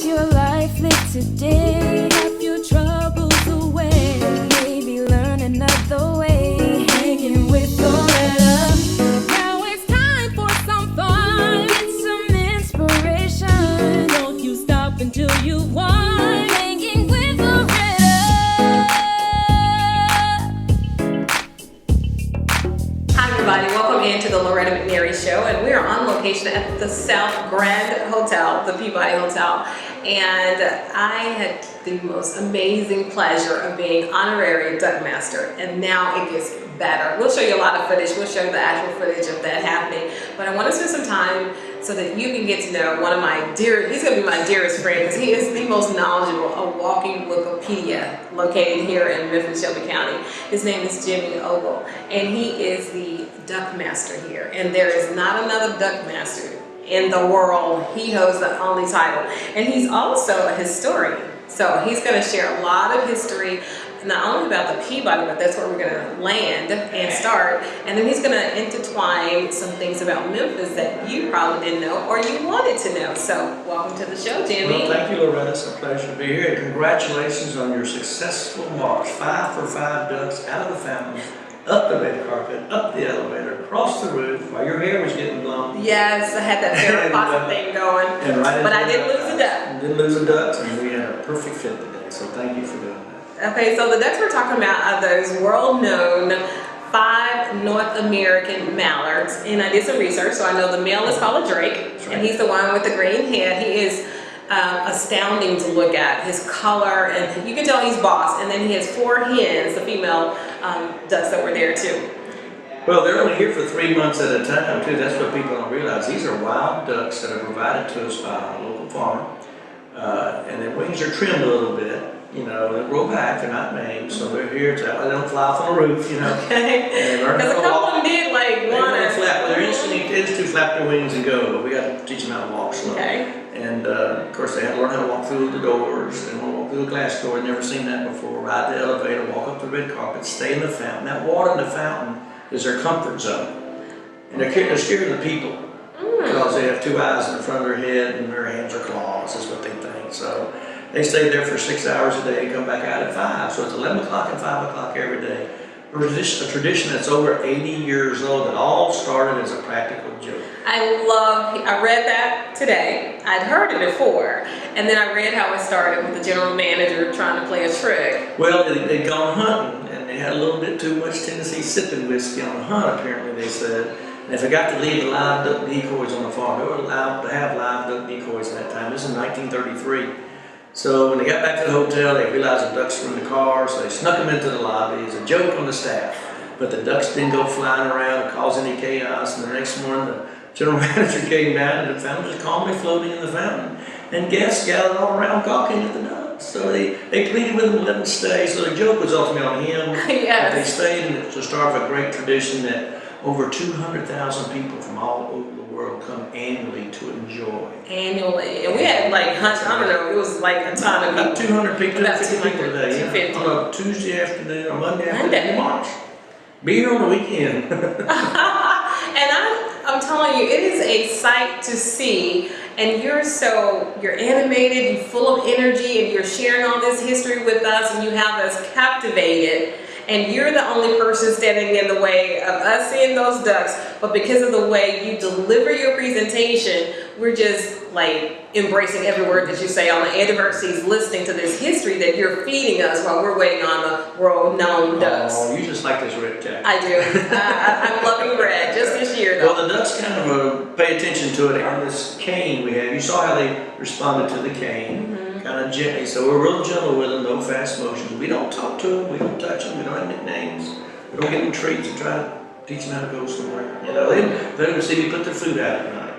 your life lived today, have your troubles away, maybe learn another way, hanging with Loretta. Now it's time for some fun, get some inspiration. Don't you stop until you won, hanging with Loretta. Hi everybody, welcome into the Loretta McNary show, and we are on location at the South Grand Hotel, the Peabody Hotel, and I had the most amazing pleasure of being Honarary Duckmaster, and now it gets better. We'll show you a lot of footage, we'll show you the actual footage of that happening, but I want to spend some time so that you can get to know one of my dearest, he's going to be my dearest friend because he is the most knowledgeable, a walking Wikipedia located here in Memphis, Shelby County. His name is Jimmy Ogle, and he is the Duckmaster here, and there is not another Duckmaster in the world. He holds the only title, and he's also a historian. So he's going to share a lot of history, not only about the Peabody, but that's where we're going to land and start. And then he's going to intertwine some things about Memphis that you probably didn't know or you wanted to know. So welcome to the show, Jimmy. Well, thank you, Loretta. It's a pleasure to be here. And congratulations on your successful march. 5 for 5 ducks out of the fountain, up the red carpet, up the elevator, across the roof while your hair was getting blown. Yes, I had that Farrah Fawcett thing going, but I didn't lose a duck. Didn't lose a duck, and we had a perfect fit today. So thank you for doing that. Okay, so the ducks we're talking about are those world-known 5 North American mallards, and I did some research, so I know the male is called a drake, and he's the one with the green head. He is astounding to look at, his color, and you can tell he's boss. And then he has 4 hens, the female ducks that were there too. Well, they're only here for 3 months at a time too. That's what people don't realize. These are wild ducks that are provided to us by a local farmer, and their wings are trimmed a little bit. You know, they grow back, they're not named, so they're here to, they don't fly off on the roof, you know. Okay. Because a couple of them did like one or flap. Their instinct is to flap their wings and go, but we got to teach them how to walk slow. Okay. And of course, they had to learn how to walk through the doors. They want to walk through the glass door. Never seen that before. Ride the elevator, walk up the red carpet, stay in the fountain. That water in the fountain is their comfort zone. And they're scared of the people because they have 2 eyes in the front of their head and their hands are claws, is what they think. So they stay there for 6 hours a day and come back out at 5. So it's 11 o'clock and 5 o'clock every day. A tradition that's over 80 years old that all started as a practical joke. I read that today. I'd heard it before, and then I read how it started with the general manager trying to play a trick. Well, they'd gone hunting, and they had a little bit too much Tennessee sipping whiskey on the hunt, apparently, they said. And they forgot to leave the live duck decoys on the farm. They were allowed to have live duck decoys at that time. This is 1933. So when they got back to the hotel, they realized the ducks were in the car, so they snuck them into the lobby as a joke on the staff. But the ducks didn't go flying around and cause any chaos, and the next morning the general manager came down and the fountain was calmly floating in the fountain. And guests gathered all around gawking at the ducks. So they pleaded with him to let them stay. So the joke was ultimately on him. Yes. But they stayed, and it's the start of a great tradition that over 200,000 people from all over the world come annually to enjoy. Annually. And we had like, I don't know, it was like a ton of About people. 200 people, About 250 people a day. 250. On a Tuesday afternoon or Monday afternoon, March. Be here on the weekend. And I'm telling you, it is a sight to see, and you're animated, you're full of energy, and you're sharing all this history with us, and you have us captivated. And you're the only person standing in the way of us seeing those ducks, but because of the way you deliver your presentation, we're just like embracing every word that you say. On the universities listening to this history that you're feeding us while we're waiting on the world-known ducks. Oh, you just like this red jacket. I do. I'm loving red just this year, though. Well, the ducks kind of pay attention to it on this cane we have. You saw how they responded to the cane. Kind of gently, so we're real gentle with them, no fast motions. We don't talk to them, we don't touch them, we don't have nicknames. We don't give them treats and try to teach them how to go somewhere. You know, they don't see me put their food out at night.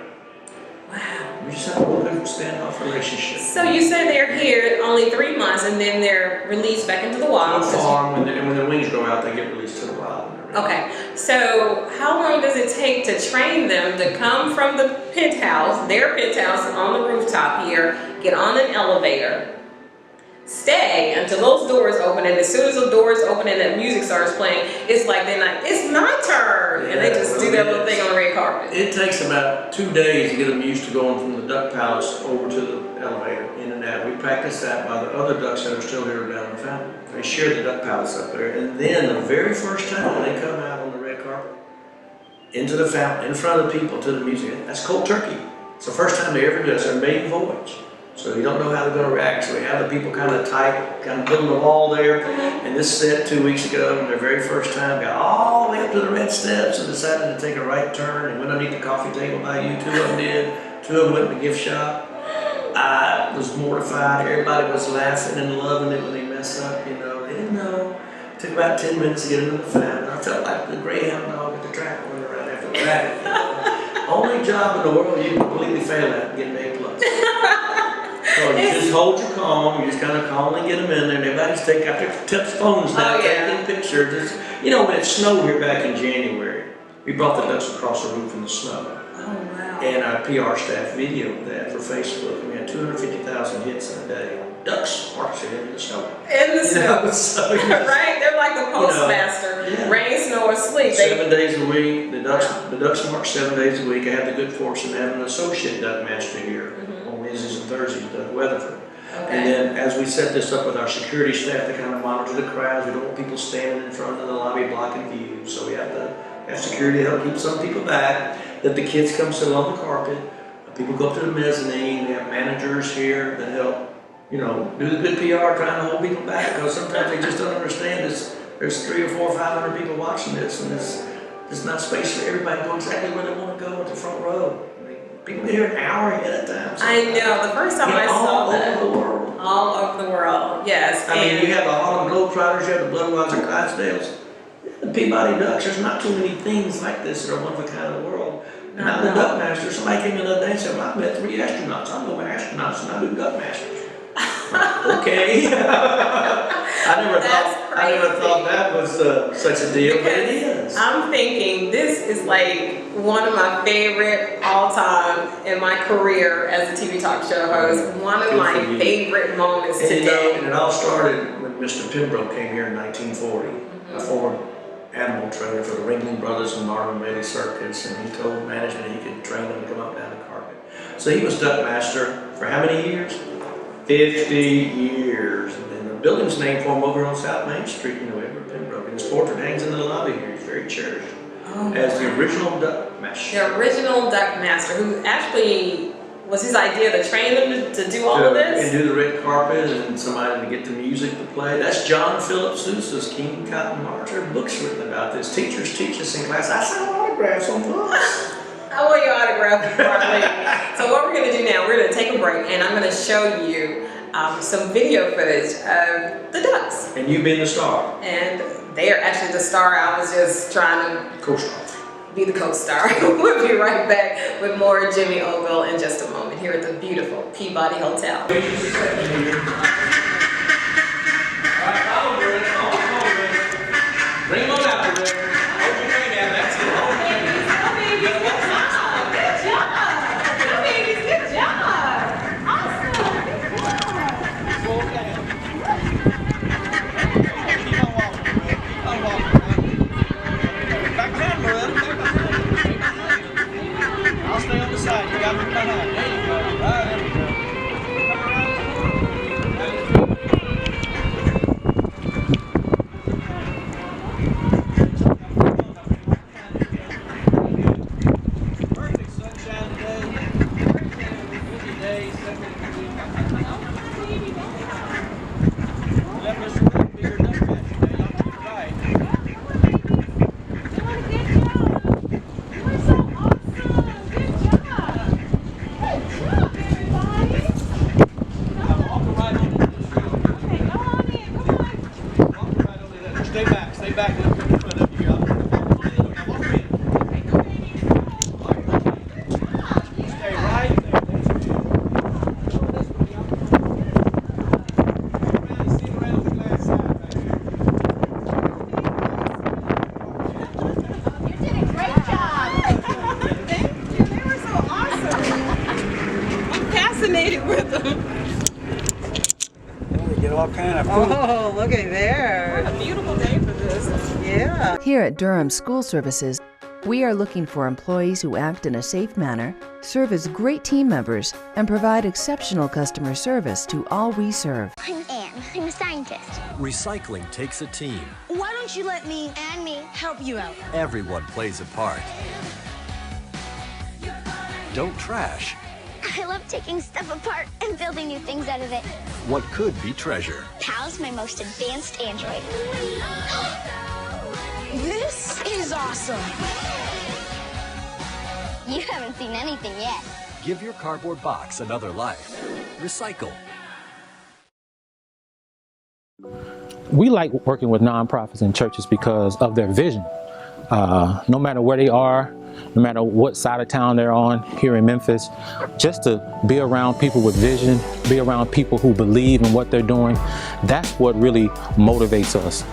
Wow. We just have a little bit of a standoff relationship. So you say they're here only 3 months and then they're released back into the wild? On the farm, when their wings grow out, they get released to the wild. Okay, so how long does it take to train them to come from the penthouse, their penthouse on the rooftop here, get on an elevator, stay until those doors open, and as soon as the doors open and that music starts playing, it's like they're like, it's my turn, and they just do that little thing on the red carpet? It takes about 2 days to get them used to going from the duck palace over to the elevator, in and practice that while the other ducks that are still here down in the fountain. They share the duck palace up there. And then the very first time they come out on the red carpet, into the fountain, in front of the people, to the music, that's cold turkey. It's the first time they ever do it. It's their maiden voyage. So you don't know how they're going to react. So we have the people kind of tight, kind of building the wall there. And this set 2 weeks ago, their very first time, got all the way up to the red steps and decided to take a right turn and went underneath the coffee table by you. 2 of them did. 2 of them went to the gift shop. I was mortified. Everybody was laughing and loving it when they messed up. You know, they didn't know. It took about 10 minutes to get into the fountain. I felt like the greyhound dog at the track running right after the rabbit. You know? Only job in the world you can completely fail at getting A+. So you just hold your calm, you just kind of calmly get them in there, and everybody's taking out their touch phones now, taking pictures. You know, when it snowed here back in January, we brought the ducks across the roof in the snow. Oh, wow. And our PR staff videoed that for Facebook. We had 250,000 hits in a day. Ducks marching in the snow. In the snow. So, right? They're like the postmaster. You know, rain, snow, or sleep. 7 days a week. The ducks march 7 days a week. I had the good fortune of having an associate Duckmaster here on Wednesdays and Thursdays, Doug Weatherford. Okay. And then as we set this up with our security staff to kind of monitor the crowds, we don't want people standing in front of the lobby blocking views. So we have to have security to help keep some people back. Let the kids come sit on the carpet. People go up to the mezzanine. We have managers here that help, you know, do the good PR, trying to hold people back, because sometimes they just don't understand this. There's 300 or 400 or 500 people watching this, and there's not space for everybody to go exactly where they want to go at the front row. I mean, people get here an hour ahead of time. I know. The first time I saw that. All over the world. All over the world, yes. I mean, you have the Harlem Globetrotters, you have the Bloodweiser Clydesdales, the Peabody Ducks. There's not too many things like this that are one of a kind in the world. And I'm the Duckmaster. Somebody came in the other day and said, well, I met 3 astronauts. I'm going astronauts and I do Duckmasters. Okay. I never thought that was such a deal, but it is. I'm thinking this is like one of my favorite all-time in my career as a TV talk show host. One of my favorite moments today. You know, and it all started when Mr. Pembroke came here in 1940, a former animal trainer for the Ringling Brothers and Marvin Bailey Circus, and he told management he could train them to come up down the carpet. So he was Duckmaster for how many years? 50 years. And the building's named for him over on South Main Street, you know, Edward Pembroke. And his portrait hangs in the lobby here. He's very cherished as the original Duckmaster. The original Duckmaster, who actually was his idea to train them to do all of this? And do the red carpet and somebody to get the music to play. That's John Philip Sousa's King Cotton March. There are books written about this. Teachers teach us in class. I sign autographs on books. I want your autograph before I leave. So what we're going to do now, we're going to take a break, and I'm going to show you some video footage of the ducks. And you being the star. And they are actually the star. I was just trying to be the co-star. We'll be right back with more Jimmy Ogle in just a moment here at the beautiful Peabody Hotel. Bring them on out, Hold your hand down. That's it. I'll stay on the side. You got me behind. There you go. Right, there we go. Perfect sunshine today. Busy day. Let Mr. Rick be your Duckmaster today. I'll get it right. Stay back. Look in front of you. Walk in. Stay right there. Sit around the glass side right here. You did a great job. Thank you. They were so awesome. I'm fascinated with them. We get all kind of food. Oh, look at there. What a beautiful day for this. Yeah. Here at Durham School Services, We are looking for employees who act in a safe manner, serve as great team members, and provide exceptional customer service to all we serve. I'm Anne. I'm a scientist. Recycling takes a team. Why don't you let me and me help you out? Everyone plays a part. Don't trash I love taking stuff apart and building new things out of it. what could be treasure. Pal's my most advanced android. This is awesome. You haven't seen anything yet. Give your cardboard box another life. Recycle. We like working with nonprofits and churches because of their vision. No matter where they are, no matter what side of town they're on here in Memphis, just to be around people with vision, be around people who believe in what they're doing, that's what really motivates us.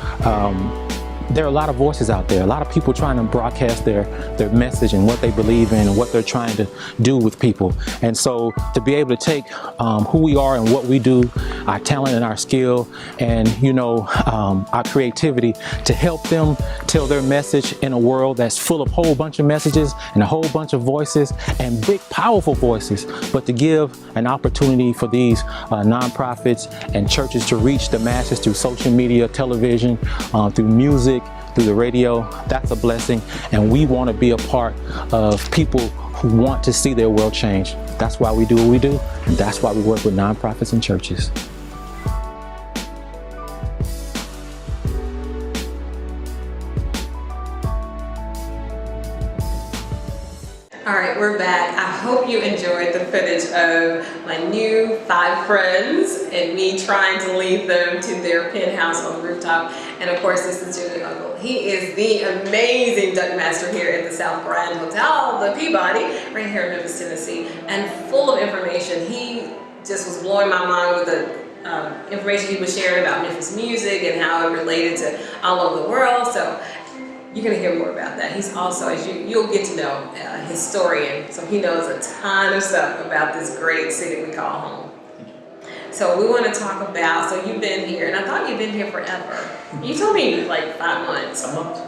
There are a lot of voices out there, a lot of people trying to broadcast their message and what they believe in and what they're trying to do with people. And so to be able to take who we are and what we do, our talent and our skill, and our creativity to help them tell their message in a world that's full of a whole bunch of messages and a whole bunch of voices and big powerful voices, but to give an opportunity for these nonprofits and churches to reach the masses through social media, television, through music, through the radio, that's a blessing. And we want to be a part of people who want to see their world change. That's why we do what we do, and that's why we work with nonprofits and churches. All right, we're back. I hope you enjoyed the footage of my new 5 friends and me trying to lead them to their penthouse on the rooftop. And of course, this is Jimmy Ogle. He is the amazing Duckmaster here at the South Grand Hotel, the Peabody, right here in Memphis, Tennessee, and full of information. He just was blowing my mind with the information he was sharing about Memphis music and how it related to all over the world. So you're going to hear more about that. He's also, as you'll get to know, a historian, so he knows a ton of stuff about this great city we call home. So we want to talk about, so you've been here, and I thought you've been here forever. You told me like 5 months. A month.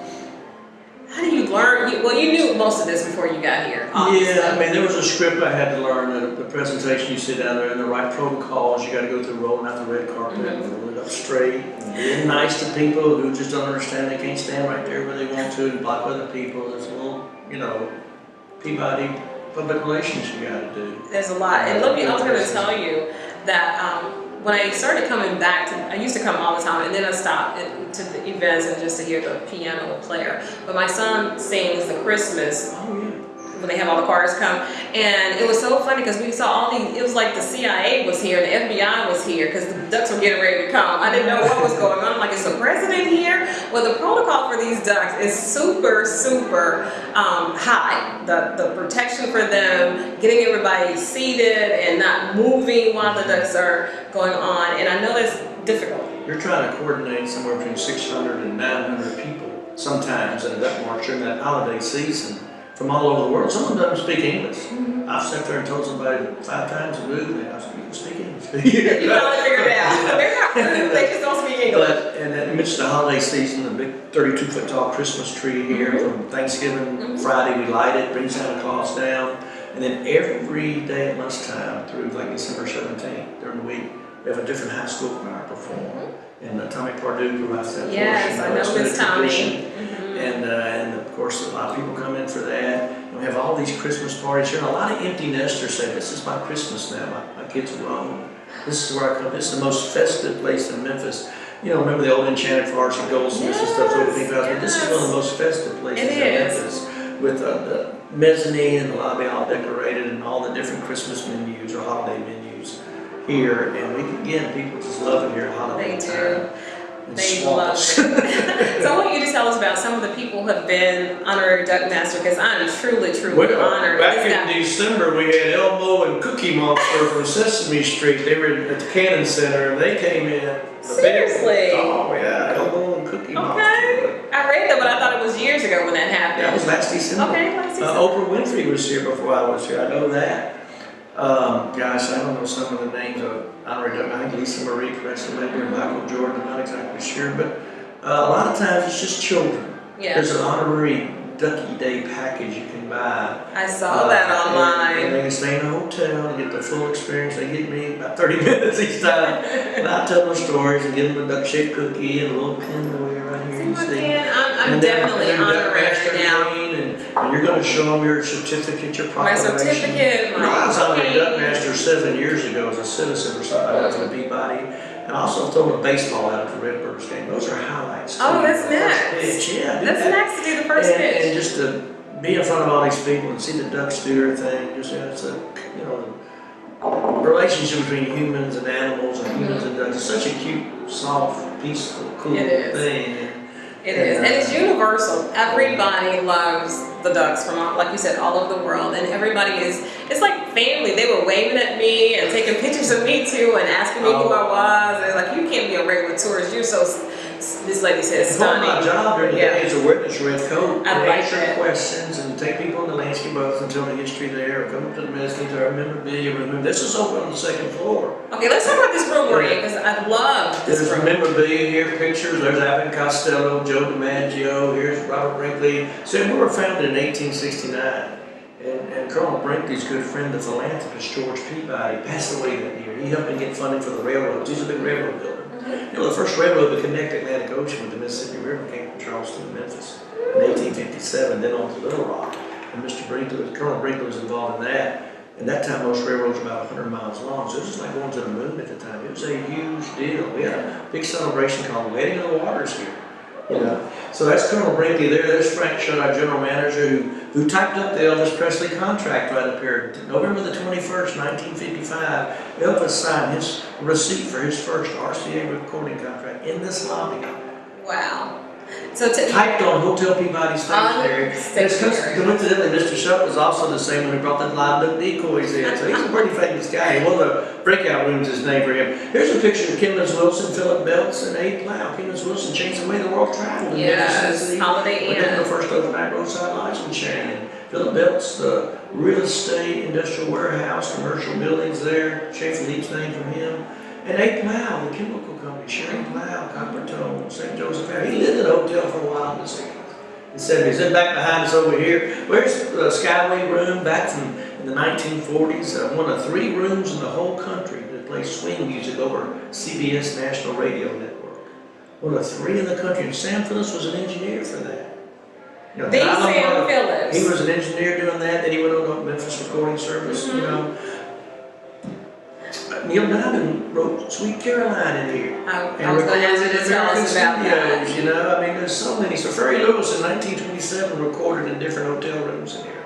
How do you learn? Well, you knew most of this before you got here. Obviously. Yeah, I mean, there was a script I had to learn. The presentation, you sit down there, and the right protocols. You got to go through rolling out the red carpet, roll it up straight, and being nice to people who just don't understand. They can't stand right there where they want to and block other people. There's a little, Peabody public relations you got to do. There's a lot. And look, I was going to tell you that when I started coming back, I used to come all the time, and then I stopped to the events and just to hear the piano player. But my son sings the Christmas when they have all the choirs come, and it was so funny because we saw all these. It was like the CIA was here, and the FBI was here because the ducks were getting ready to come. I didn't know what was going on. I'm like, is the president here? Well, the protocol for these ducks is super, super high. The protection for them, getting everybody seated and not moving while the ducks are going on, and I know that's difficult. You're trying to coordinate somewhere between 600 and 900 people sometimes in a duck march during that holiday season from all over the world. Some of them don't speak English. I've sat there and told somebody 5 times a move, and I said, you can speak English. You finally figured it out. They just don't speak English. And in the midst of the holiday season, the big 32-foot tall Christmas tree here from Thanksgiving Friday, we light it, bring Santa Claus down, and then every day at lunchtime through like December 17th during the week, we have a different high school choir perform. And Tommy Pardue provides that Yes, I know Miss Tommy. And of course, a lot of people come in for that. And we have all these Christmas parties here. And a lot of empty nesters say, this is my Christmas now. My kids are grown. This is where I come. This is the most festive place in Memphis. Remember the old Enchanted Forest and Goldsmiths and stuff over the but this is one of the most festive places in Memphis. With the mezzanine and the lobby all decorated and all the different Christmas menus or holiday menus here. And people just love it here at holiday time. They love it. So I want you to tell us about some of the people who have been Honarary Duckmaster, because I'm truly, truly honored. Back in December, we had Elmo and Cookie Monster from Sesame Street. They were at the Cannon Center, and they came in. Seriously? Oh, yeah, Elmo and Cookie Monster. Okay. I read that, but I thought it was years ago when that happened. That was last December. Okay, last December. Oprah Winfrey was here before I was here. I know that. Gosh, I don't know some of the names of Honarary Duck. I think Lisa Marie Crescent and Michael Jordan. I'm not exactly sure, but a lot of times it's just children. Yeah. There's an honorary Ducky Day package you can buy. I saw that online. And they can stay in a hotel and get the full experience. They get me about 30 minutes each time. And I tell them stories and give them a duck-shaped cookie and a little pinwheel right here. You see. I'm definitely honorary now. And you're going to show them your certificate, your My proclamation. certificate, my I was honorary cake. Duckmaster 7 years ago as a citizen or something like that for the Peabody. And I also thrown a baseball out at the Redbirds game. Those are highlights. Oh, that's First next. pitch, yeah. That's next to do the first pitch. And just to be in front of all these people and see the ducks do their thing, just it's a the relationship between humans and animals and humans and ducks. It's such a cute, soft, peaceful, cool thing. It is, and it's universal. Everybody loves the ducks from, like you said, all over the world, and everybody it's like family. They were waving at me and taking pictures of me too and asking me who I was. And like, you can't be a regular tourist. You're so, this lady said, stunning. My job during the day is to wear this red coat I and like answer that. questions and take people on the landscape boats and tell the history there, or come up to the mezzanine to our memorabilia room. This is over on the second floor. Okay, let's talk about this room we're in, because I love this There's room. memorabilia here, pictures. There's Abbott Costello, Joe DiMaggio. Here's Robert Brinkley. So we were founded in 1869. And Colonel Brinkley's good friend, the philanthropist George Peabody, passed away that year. He helped me get funding for the railroads. He's a big railroad builder. You know, the first railroad to connect the Atlantic Ocean with the Mississippi River came from Charleston to Memphis in 1857, then on to Little Rock. And Mr. Brinkley, Colonel Brinkley was involved in that. And that time, most railroads were about 100 miles long, so it was just like going to the moon at the time. It was a huge deal. We had a big celebration called the Wedding of the Waters here. You know, so that's Colonel Brinkley there. There's Frank Shutt, our general manager, who typed up the Elvis Presley contract right up here. November the 21st, 1955, Elvis signed his receipt for his first RCA recording contract in this lobby. Wow. So typed on Hotel Peabody Stationery. Coincidentally, Mr. Shutt was also the same one who brought the live duck decoys in. So he's a pretty famous guy. One of the breakout rooms is named for him. Here's a picture of Kenneth Wilson, Philip Belts, and Abe Plow. Kenneth Wilson changed the way the world traveled. Yes, Holiday Inn. The first overnight roadside lodging chain. Philip Belts, the real estate, industrial warehouse, commercial buildings there. Schaefer Leap's name from him. And Abe Plow, the chemical company, Sherry Plow, Coppertone, St. Joseph. He lived in a hotel for a while in the 70s. Then back behind us over here, where's the Skyway room back from in the 1940s? One of 3 rooms in the whole country that plays swing music over CBS National Radio Network. One of 3 in the country, and Sam Phillips was an engineer for that. You know, Sam Phillips. He was an engineer doing that, then he went on to Memphis Recording Service, you know. Neil Diamond wrote Sweet Caroline in here. I was going to ask you to tell us about that. You know, I mean, there's so many. So Ferry Lewis in 1927 recorded in different hotel rooms in here.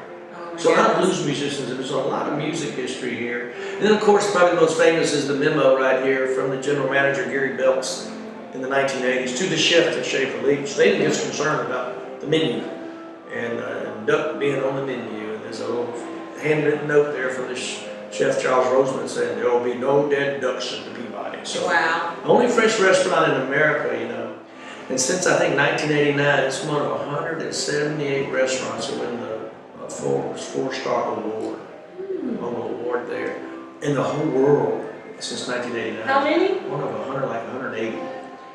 So a lot of blues musicians, there's a lot of music history here. And then, of course, probably the most famous is the memo right here from the general manager, Gary Belts, in the 1980s, to the chef at Schaefer Leach. They didn't get concerned about the menu and duck being on the menu. And there's a little handwritten note there from the Chef Charles Roseman saying there will be no dead ducks at the Peabody. So, only French restaurant in America, you know. And since I think 1989, it's one of 178 restaurants that win the four-star award. Award there in the whole world since 1989. How many? One of 100, like 180.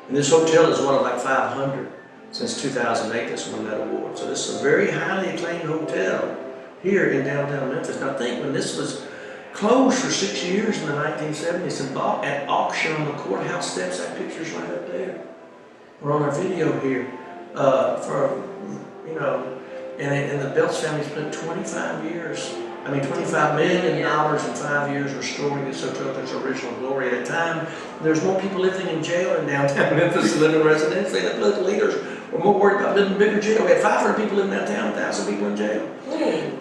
And this hotel is one of like 500 since 2008 that's won that award. So this is a very highly acclaimed hotel here in downtown Memphis. Now think, when this was closed for 6 years in the 1970s and bought at auction on the courthouse steps. That picture's right up there. We're on our video here. And the Belts family spent 25 years, $25 million in 5 years restoring this hotel to its original glory. At the time, there's more people living in jail in downtown Memphis than living residentially. The political leaders were more worried about building a bigger jail. We had 500 people living downtown, 1,000 people in jail.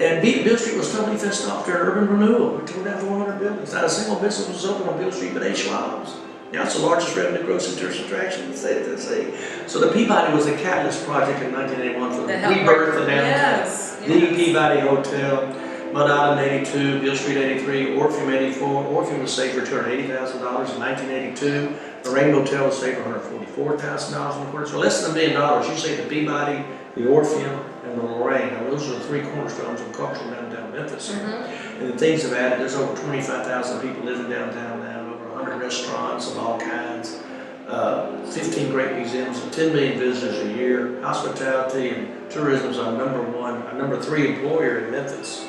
And Beale Street was totally fenced off during urban renewal. We tore down 400 buildings. Not a single business was open on Beale Street but A. Schwab's. Now it's the largest revenue grossing tourist attraction in the state of Tennessee. So the Peabody was a catalyst project in 1981 for the rebirth of downtown. The Peabody Hotel, Mud Island 82, Beale Street 83, Orpheum 84. Orpheum was saved for $280,000 in 1982. The Rainbow Hotel was saved for $144,000 in the quarter. So less than $1 million. You say the Peabody, the Orpheum, and the Lorraine. Now those are the 3 cornerstones of cultural downtown Memphis. And the things have added. There's over 25,000 people living downtown now. 100 restaurants of all kinds. 15 great museums, 10 million visitors a year. Hospitality and tourism is our number 3 employer in Memphis.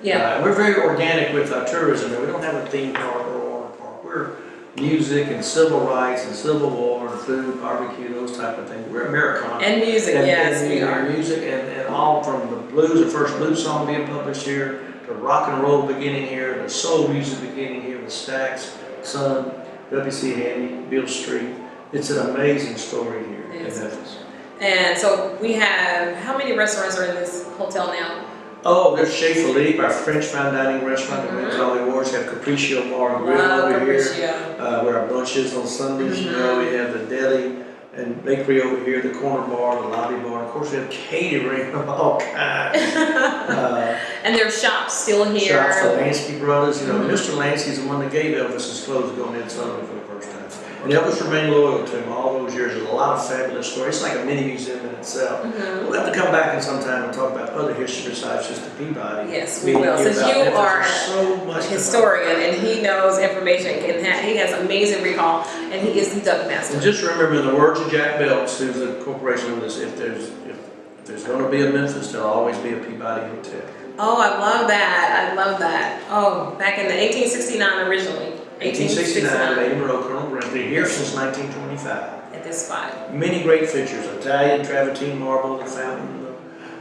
Yeah. We're very organic with our tourism. We don't have a theme park or a water park. We're music and civil rights and Civil War and food, barbecue, those type of things. We're Americana. And music, yes, we are. Music and all from the blues, the first blues song being published here, to rock and roll beginning here, to soul music beginning here with Stax, Son, W.C. Handy, Bill Street. It's an amazing story here in Memphis. And so we have, how many restaurants are in this hotel now? Oh, there's Chez Philippe, our French fine dining restaurant that wins all the awards. We have Capriccio Bar and Grill over here, where our brunch is on Sundays. You know, we have the deli and bakery over here, the corner bar, the lobby bar. And of course, we have catering of all kinds. And there are shops still here. Shops, the Lansky brothers. You know, Mr. Lansky's the one that gave Elvis his clothes to go on Ed Sullivan for the first time. And Elvis remained loyal to him all those years. There's a lot of fabulous stories. It's like a mini museum in itself. We'll have to come back in some time and talk about other history besides just the Peabody. Yes, we will. Since you are so much a historian and he knows information, he has amazing recall, and he is the Duckmaster. And just remember, in the words of Jack Belts, who's the corporation of this, if there's going to be a Memphis, there'll always be a Peabody Hotel. Oh, I love that. I love that. Oh, back in the 1869 originally. 1869, Lady Monroe, Colonel Brinkley, here since 1925. At this spot. Many great features: Italian travertine marble, the fountain,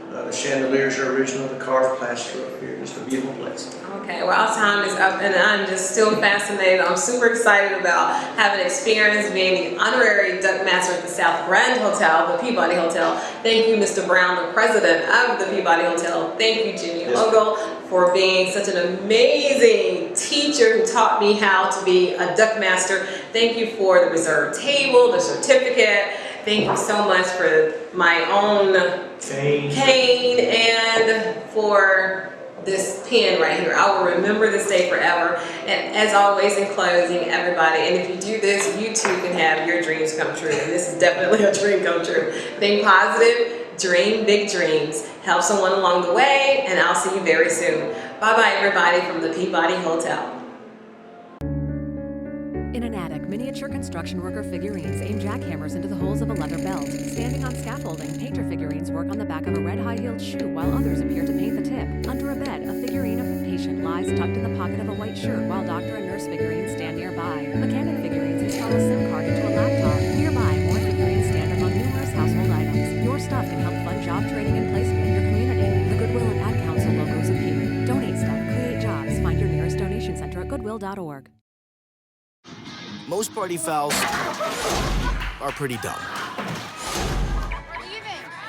the chandeliers are original, the carved plaster up here. Just a beautiful place. Okay, well, our time is up, and I'm just still fascinated. I'm super excited about having experience being the honorary Duckmaster at the South Grand Hotel, the Peabody Hotel. Thank you, Mr. Brown, the president of the Peabody Hotel. Thank you, Jimmy Ogle, for being such an amazing teacher who taught me how to be a Duckmaster. Thank you for the reserved table, the certificate. Thank you so much for my own cane and for this pen right here. I will remember this day forever. And as always, in closing, everybody, and if you do this, you too can have your dreams come true. And this is definitely a dream come true. Think positive, dream big dreams, help someone along the way, and I'll see you very soon. Bye-bye, everybody, from the Peabody Hotel. In an attic, miniature construction worker figurines aim jackhammers into the holes of a leather belt. Standing on scaffolding, painter figurines work on the back of a red high-heeled shoe while others appear to paint the tip. Under a bed, a figurine of a patient lies tucked in the pocket of a white shirt while doctor and nurse figurines stand nearby. Mechanic figurines install a SIM card into a laptop. Nearby, more figurines stand among numerous household items. Your stuff can help fund job training and placement in your community. The Goodwill and Ad Council logos appear. Donate stuff, create jobs. Find your nearest donation center at goodwill.org. Most party fouls are pretty dumb.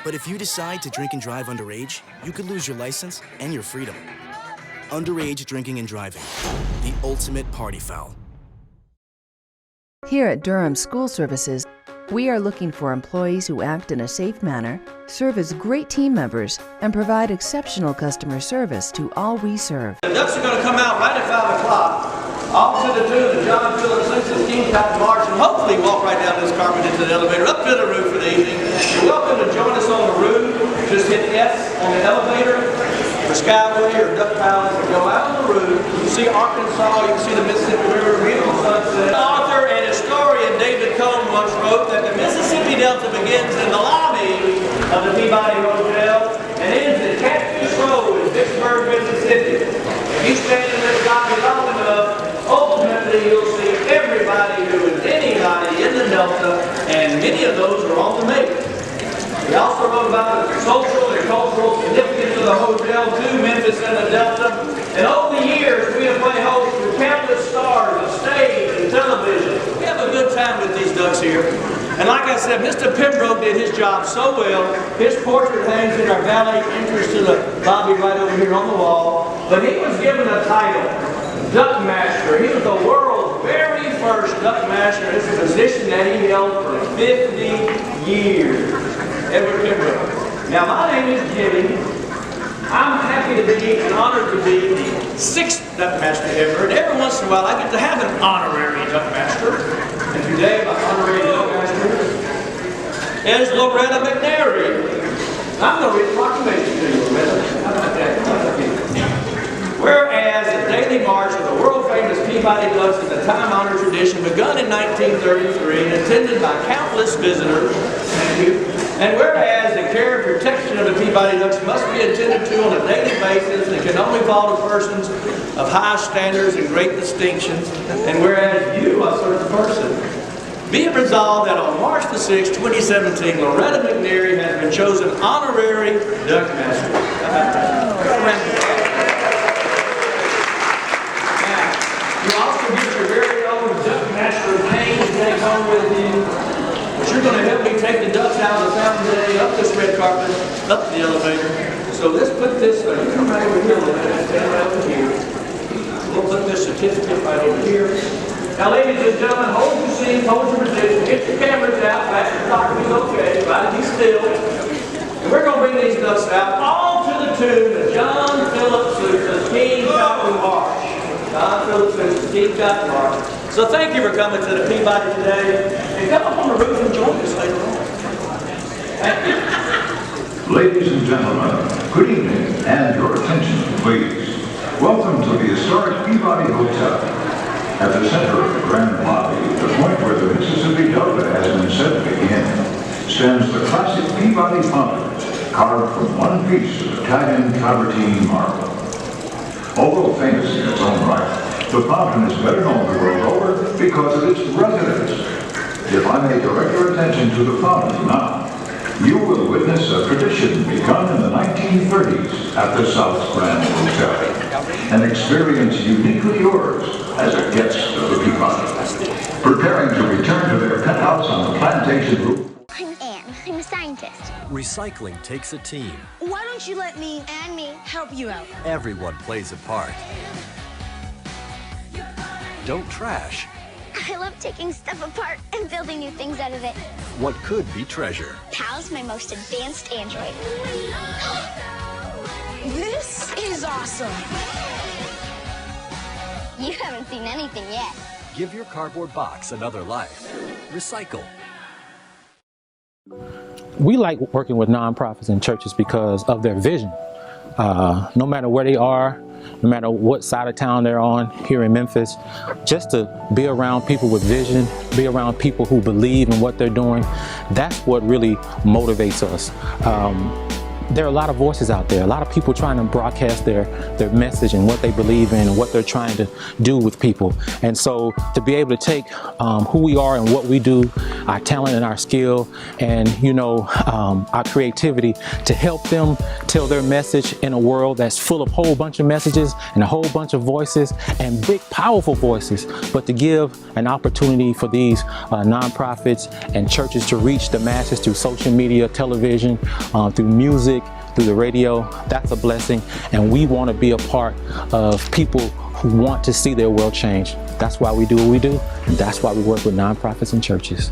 But if you decide to drink and drive underage, you could lose your license and your freedom. Underage drinking and driving, the ultimate party foul. Here at Durham School Services, we are looking for employees who act in a safe manner, serve as great team members, and provide exceptional customer service to all we serve. The Ducks are going to come out right at 5 o'clock. Off to the tune of John Phillips, Lincoln's King Cotton March, and hopefully walk right down this carpet into the elevator, up to the roof for the evening. You're welcome to join us on the roof. Just hit F on the elevator for Skyway or Duck Palace and go out on the roof. You see Arkansas, you can see the Mississippi River, beautiful sunset. Author and historian David Cohn once wrote that the Mississippi Delta begins in the lobby of the Peabody Hotel and ends at Catfish Road in Vicksburg, Mississippi. If you stand in this lobby long enough, ultimately you'll see everybody who is anybody in the Delta, and many of those are on the make. We also wrote about the social and cultural significance of the hotel to Memphis and the Delta. And over the years, we have played host to countless stars of stage and television. We have a good time with these Ducks here. And like I said, Mr. Pembroke did his job so well. His portrait hangs in our valet entrance to the lobby right over here on the wall. But he was given a title, Duckmaster. He was the world's very first Duckmaster. It's a position that he held for 50 years. Edward Pembroke. Now my name is Jimmy. I'm happy to be and honored to be the 6th Duckmaster ever. And every once in a while I get to have an honorary Duckmaster. And today my honorary Duckmaster is Loretta McNary. I'm going to read the proclamation to you, Loretta. How about that? Whereas the daily march of the world famous Peabody Ducks is a time-honored tradition begun in 1933 and attended by countless visitors. Thank you. And whereas the care and protection of the Peabody Ducks must be attended to on a daily basis and can only fall to persons of high standards and great distinctions, and whereas you are such a person, be it resolved that on March the 6th, 2017, Loretta McNary has been chosen Honorary Duckmaster. Now, you also get your very own Duckmaster name to take home with you. But you're going to help me take the ducks out of the fountain today, up this red carpet, up the elevator. So let's put this, you come right over here, let's stand right over here. We'll put this certificate right over here. Now, ladies and gentlemen, hold your seats, hold your position, get your cameras out, back to the clock is okay, try to be still. And we're going to bring these ducks out, all to the tune of John Philip Sousa's King Cotton March. John Philip Sousa's King Cotton March. So thank you for coming to the Peabody today, and come up on the roof and join us later on. Thank you. Ladies and gentlemen, good evening, and your attention, please. Welcome to the historic Peabody Hotel. At the center of the grand lobby, the point where the Mississippi Delta has been said to begin, stands the classic Peabody fountain, carved from one piece of Italian travertine marble. Although famous in its own right, the fountain is better known the world over because of its residents. If I may direct your attention to the fountain now, you will witness a tradition begun in the 1930s at the South Grand Hotel, an experience uniquely yours as a guest of the Peabody. Preparing to return to their penthouse on the plantation roof. I'm Anne. I'm a scientist. Recycling takes a team. Why don't you let me And me. help you out? Everyone plays a part. Don't trash I love taking stuff apart and building new things out of it. what could be treasure. Pal's my most advanced android. This is awesome. You haven't seen anything yet. Give your cardboard box another life. Recycle. We like working with nonprofits and churches because of their vision. No matter where they are, no matter what side of town they're on here in Memphis, just to be around people with vision, be around people who believe in what they're doing, that's what really motivates us. There are a lot of voices out there, a lot of people trying to broadcast their message and what they believe in and what they're trying to do with people. And so to be able to take who we are and what we do, our talent and our skill and, our creativity to help them tell their message in a world that's full of a whole bunch of messages and a whole bunch of voices and big, powerful voices, but to give an opportunity for these nonprofits and churches to reach the masses through social media, television, through music, through the radio, that's a blessing. And we want to be a part of people who want to see their world change. That's why we do what we do, and that's why we work with nonprofits and churches.